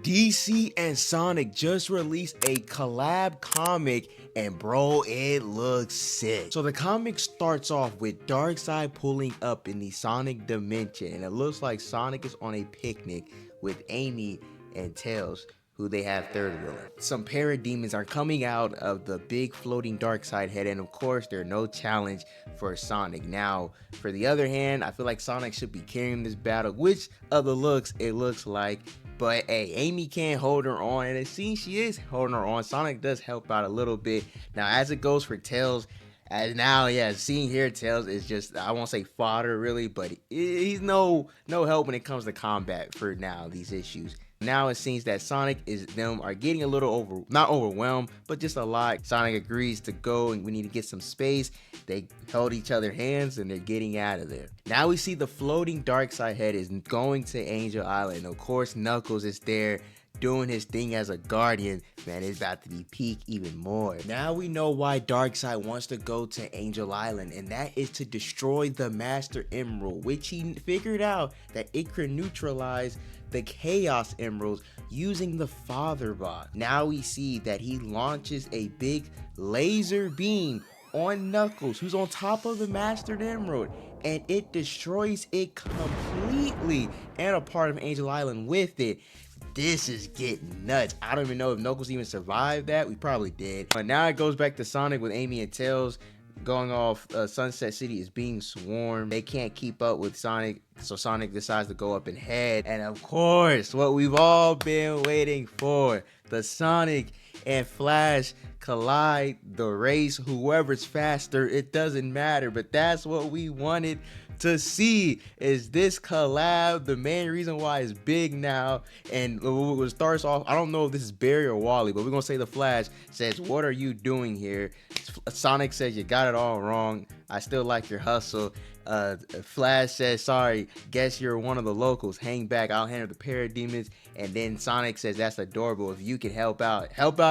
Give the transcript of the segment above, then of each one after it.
DC and Sonic just released a collab comic, and bro, it looks sick. So the comic starts off with Darkseid pulling up in the Sonic dimension, and it looks like Sonic is on a picnic with Amy and Tails, who they have third wheeling. Some parademons are coming out of the big floating Darkseid head, and of course there's no challenge for Sonic. Now, for the other hand, I feel like Sonic should be carrying this battle, which of the looks it looks like. But hey, Amy can't hold her on, and it seems she is holding her on. Sonic does help out a little bit. Now, as it goes for Tails, as now, yeah, seeing here Tails is just, I won't say fodder really, but he's no help when it comes to combat for now, these issues. Now it seems that Sonic are getting a little not overwhelmed, but just a lot. Sonic agrees to go and we need to get some space. They held each other hands and they're getting out of there. Now we see the floating Darkseid head is going to Angel Island. Of course, Knuckles is there doing his thing as a guardian. Man, it's about to be peak even more. Now we know why Darkseid wants to go to Angel Island, and that is to destroy the Master Emerald, which he figured out that it could neutralize the Chaos Emeralds using the Father Box. Now we see that he launches a big laser beam on Knuckles, who's on top of the Master Emerald, and it destroys it completely and a part of Angel Island with it. This is getting nuts. I don't even know if Knuckles even survived that. We probably did. But now it goes back to Sonic with Amy and Tails going off. Sunset City is being swarmed. They can't keep up with Sonic, so Sonic decides to go up and head. And of course, what we've all been waiting for, the Sonic and Flash collide, the race, whoever's faster, it doesn't matter, but that's what we wanted to see. Is this collab the main reason why it's big now? And what starts off, I don't know if this is Barry or Wally, but we're gonna say the Flash says, "What are you doing here?" Sonic says, "You got it all wrong. I still like your hustle." Flash says, "Sorry, guess you're one of the locals. Hang back, I'll handle the parademons." And then Sonic says, "That's adorable. If you can help out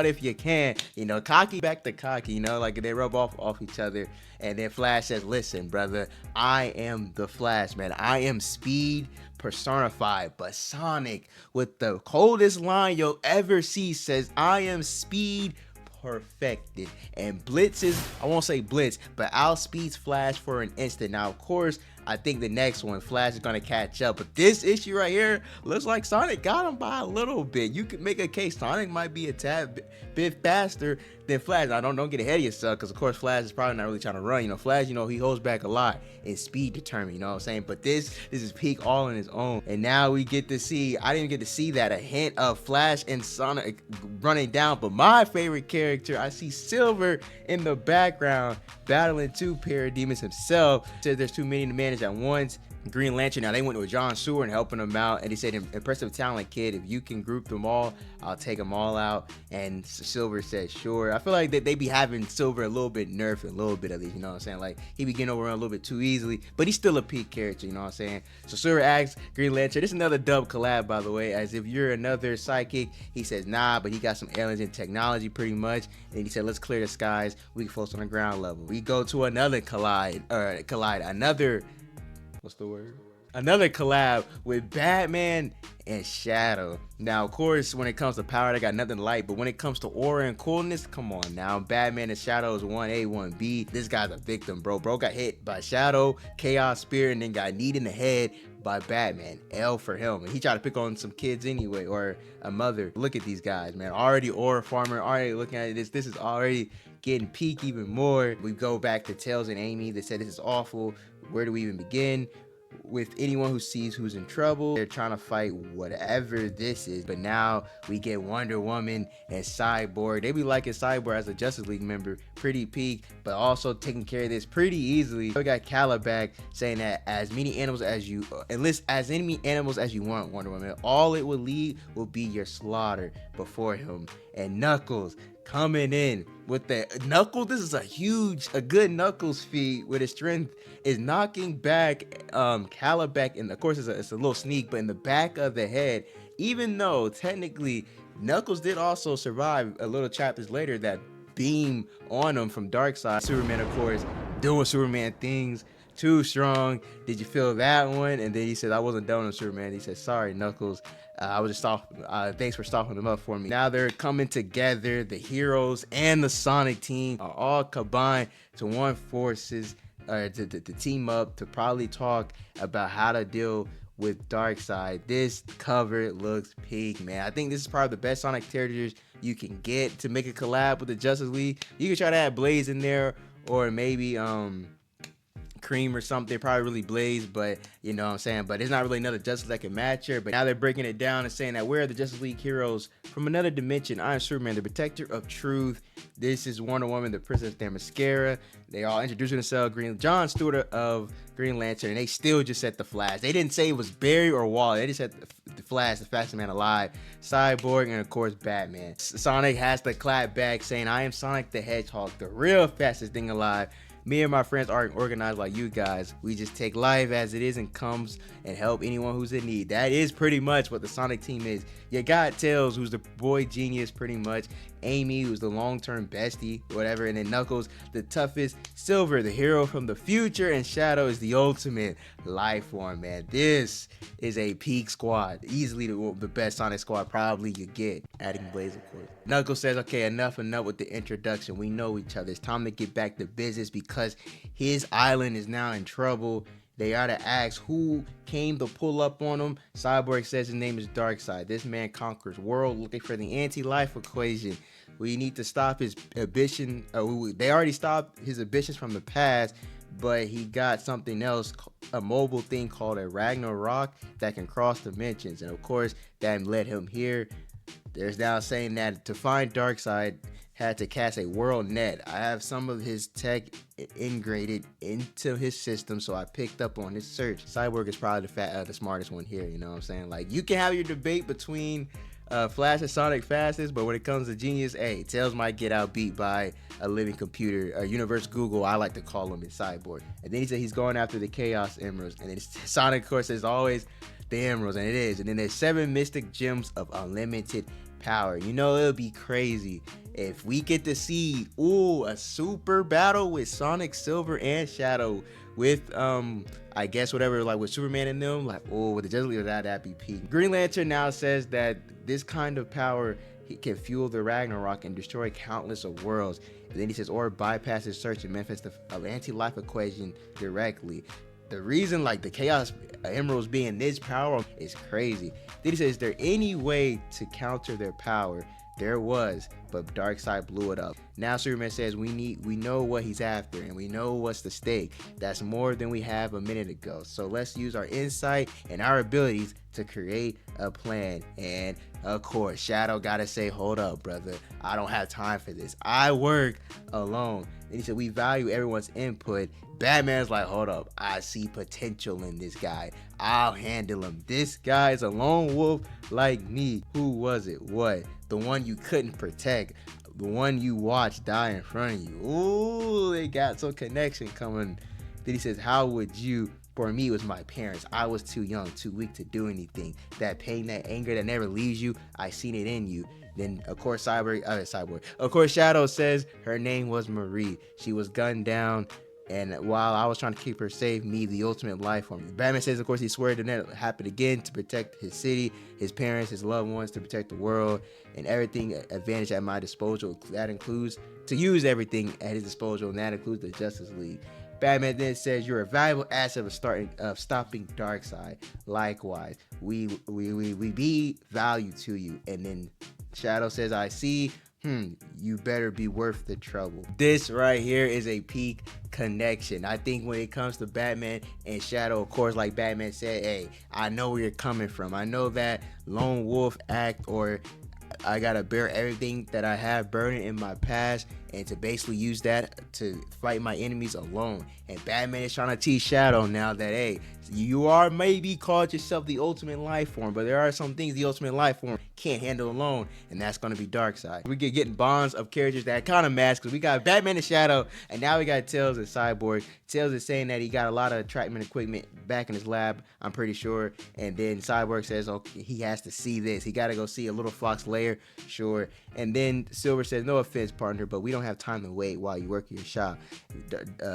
if you can." You know, cocky back to cocky, you know, like they rub off each other. And then Flash says, "Listen, brother, I am the Flash, man. I am speed personified." But Sonic, with the coldest line you'll ever see, says, "I am speed perfected," and blitzes, I won't say blitz, but outspeeds Flash for an instant. Now, of course, I think the next one, Flash is going to catch up. But this issue right here looks like Sonic got him by a little bit. You could make a case Sonic might be a tad bit faster than Flash. Now, don't get ahead of yourself, because, of course, Flash is probably not really trying to run. You know, Flash, you know, he holds back a lot in speed determined, you know what I'm saying? But this is peak all on his own. And now we get to see, I didn't get to see that, a hint of Flash and Sonic running down. But my favorite character, I see Silver in the background battling two parademons himself. Says there's too many to manage at once. Green Lantern, now they went with John Stewart and helping him out, and he said, "Impressive talent, kid. If you can group them all, I'll take them all out." And Silver said, "Sure." I feel like they be having Silver a little bit nerfed, a little bit at least, you know what I'm saying? Like, he be getting overrun a little bit too easily, but he's still a peak character, you know what I'm saying? So Silver asks Green Lantern, this is another dub collab, by the way, as if you're another psychic. He says, "Nah, but he got some aliens and technology pretty much." And he said, "Let's clear the skies. We can focus on the ground level." We go to another another collab with Batman and Shadow. Now, of course, when it comes to power, they got nothing light, but when it comes to aura and coolness, come on now. Batman and Shadow is 1A, 1B. This guy's a victim, bro. Bro got hit by Shadow, Chaos Spear, and then got kneed in the head by Batman. L for him. And he tried to pick on some kids anyway, or a mother. Look at these guys, man. Already aura farmer, already looking at this. This is already getting peak even more. We go back to Tails and Amy. They said, "This is awful. Where do we even begin?" With anyone who sees who's in trouble, they're trying to fight whatever this is. But now we get Wonder Woman and Cyborg. They be liking Cyborg as a Justice League member, pretty peak, but also taking care of this pretty easily. We got Calabac saying that as many animals as you enlist as many animals as you want, Wonder Woman. All it will lead will be your slaughter before him. And Knuckles coming in with the Knuckles. This is a good Knuckles feat with his strength is knocking back Calabac, and of course it's a little sneak, but in the back of the head. Even though technically Knuckles did also survive a little chapters later that beam on him from Darkseid. Superman, of course, doing Superman things. Too strong. Did you feel that one? And then he said, "I wasn't done with Superman." He said, "Sorry, Knuckles." I was just thanks for stopping them up for me. Now they're coming together. The heroes and the Sonic team are all combined to one forces, to team up to probably talk about how to deal with Darkseid. This cover looks peak, man. I think this is probably the best Sonic characters you can get to make a collab with the Justice League. You can try to add Blaze in there, or maybe Cream or something, probably really Blaze, but you know what I'm saying, but there's not really another Justice that can match her. But now they're breaking it down and saying that we're the Justice League heroes from another dimension. I am Superman, the protector of truth. This is Wonder Woman, the Princess Themyscira. They all introducing themselves. John Stewart of Green Lantern, and they still just said the Flash. They didn't say it was Barry or Wally. They just said the Flash, the fastest man alive, Cyborg, and of course Batman. Sonic has to clap back saying, I am Sonic the Hedgehog, the real fastest thing alive. Me and my friends aren't organized like you guys. We just take life as it is and comes and help anyone who's in need. That is pretty much what the Sonic team is. You got Tails, who's the boy genius pretty much. Amy, who's the long-term bestie, whatever. And then Knuckles, the toughest. Silver, the hero from the future. And Shadow is the ultimate life form, man. This is a peak squad. Easily the best Sonic squad probably you get. Adding Blaze, of course. Knuckles says, okay, enough with the introduction. We know each other. It's time to get back to business because his island is now in trouble. They are to ask who came to pull up on him. Cyborg says his name is Darkseid. This man conquers world looking for the anti-life equation. We need to stop his ambition. They already stopped his ambitions from the past, but he got something else, a mobile thing called a Ragnarok that can cross dimensions. And of course, that led him here. There's now saying that to find Darkseid, had to cast a world net. I have some of his tech integrated into his system, so I picked up on his search. Cyborg is probably the smartest one here, you know what I'm saying? Like, you can have your debate between Flash and Sonic fastest, but when it comes to genius, hey, Tails might get outbeat by a living computer, a universe Google, I like to call him, in Cyborg. And then he said he's going after the Chaos Emeralds, and then Sonic, of course, is always the emeralds, and it is. And then there's 7 mystic gems of unlimited power. You know, it'll be crazy if we get to see a super battle with Sonic, Silver, and Shadow with I guess whatever, like with Superman and them, like with the Justice League, that'd be peak. Green Lantern now says that this kind of power can fuel the Ragnarok and destroy countless of worlds. And then he says, or bypass his search and manifest the anti-life equation directly. The reason like the Chaos Emeralds being this power is crazy. Then he says, is there any way to counter their power? There was, but Darkseid blew it up. Now Superman says we know what he's after, and we know what's the stake. That's more than we have a minute ago. So let's use our insight and our abilities to create a plan. And of course, Shadow gotta say, hold up, brother. I don't have time for this. I work alone. Then he said, we value everyone's input. Batman's like, hold up, I see potential in this guy. I'll handle him. This guy's a lone wolf like me. Who was it? What? The one you couldn't protect. The one you watched die in front of you. Ooh, they got some connection coming. Then he says, how would you? For me, it was my parents. I was too young, too weak to do anything. That pain, that anger that never leaves you, I seen it in you. Then, of course, Cyborg. Of course, Shadow says her name was Marie. She was gunned down, and while I was trying to keep her safe, me, the ultimate life form. Batman says, of course, he swore to never happen again, to protect his city, his parents, his loved ones, to protect the world, and everything advantage at my disposal. That includes to use everything at his disposal, and that includes the Justice League. Batman then says, you're a valuable asset of stopping Darkseid. Likewise, we be value to you. And then Shadow says, I see. You better be worth the trouble. This right here is a peak connection. I think when it comes to Batman and Shadow, of course, like Batman said, hey, I know where you're coming from. I know that lone wolf act, or I gotta bear everything that I have burning in my past, and to basically use that to fight my enemies alone. And Batman is trying to teach Shadow now that, hey, you are maybe called yourself the ultimate life form, but there are some things the ultimate life form can't handle alone, and that's going to be Darkseid. We get getting bonds of characters that kind of match, because we got Batman and Shadow, and now we got Tails and Cyborg. Tails is saying that he got a lot of Trackman equipment back in his lab, I'm pretty sure, and then Cyborg says, okay, he has to see this. He got to go see a Little Fox lair, sure. And then Silver says, no offense, partner, but we don't have time to wait while you work your shop.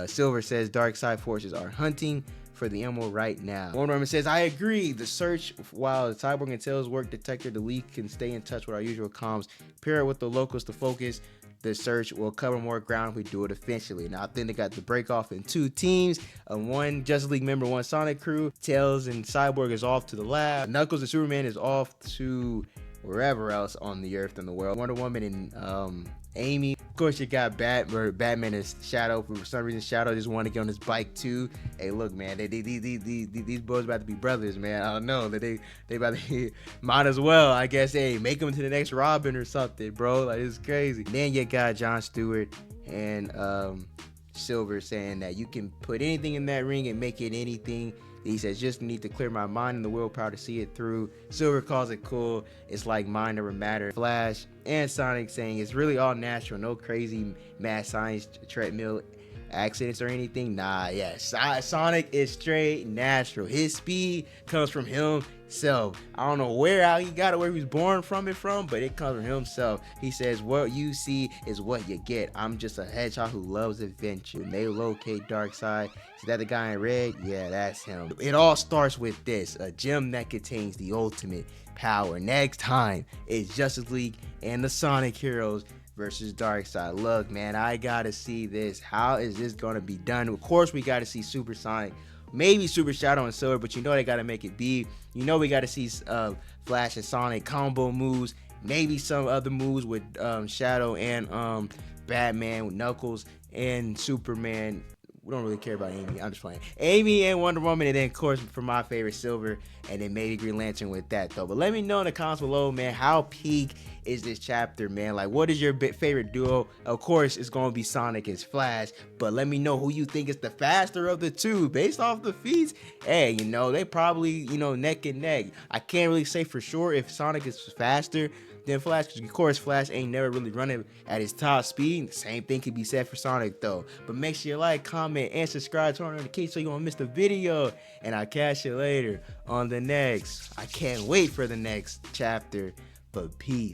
Silver says Darkseid forces are hunting for the Emerald right now. Wonder Woman says, I agree. The search, while the Cyborg and Tails work detector, the leak can stay in touch with our usual comms. Pair it with the locals to focus. The search will cover more ground if we do it efficiently. Now, I think they got the break off in 2 teams. One Justice League member, one Sonic crew. Tails and Cyborg is off to the lab. Knuckles and Superman is off to wherever else on the earth in the world. Wonder Woman and Amy. Of course, you got Batman is Shadow. For some reason, Shadow just wanted to get on his bike too. Hey, look, man, these boys about to be brothers, man. I don't know that they about to might as well, I guess. Hey, make them into the next Robin or something, bro. Like, it's crazy. Then you got John Stewart and Silver saying that you can put anything in that ring and make it anything. He says, just need to clear my mind and the willpower to see it through. Silver calls it cool. It's like mind over matter. Flash and Sonic saying it's really all natural. No crazy mad science treadmill accidents or anything. Nah, yes. Sonic is straight natural. His speed comes from himself. I don't know how he got it, where he was born from, but it comes from himself. He says, what you see is what you get. I'm just a hedgehog who loves adventure. And they locate Darkseid. Is that the guy in red? Yeah, that's him. It all starts with this, a gem that contains the ultimate power. Next time, it's Justice League and the Sonic Heroes versus Darkseid. Look, man, I gotta see this. How is this gonna be done? Of course, we gotta see Super Sonic, maybe Super Shadow and Silver, but you know they gotta make it be. You know we gotta see Flash and Sonic combo moves, maybe some other moves with Shadow and Batman, with Knuckles and Superman. We don't really care about Amy. I'm just playing. Amy and Wonder Woman, and then of course for my favorite Silver, and then maybe Green Lantern with that though. But let me know in the comments below, man, how peak is this chapter, man? Like, what is your favorite duo? Of course, it's gonna be Sonic and Flash, but let me know who you think is the faster of the two based off the feats. Hey, you know, they probably, you know, neck and neck. I can't really say for sure if Sonic is faster than Flash, because of course Flash ain't never really running at his top speed. The same thing can be said for Sonic though. But make sure you like, comment, and subscribe, turn on notifications so you won't miss the video. And I'll catch you later on the next. I can't wait for the next chapter, but peace.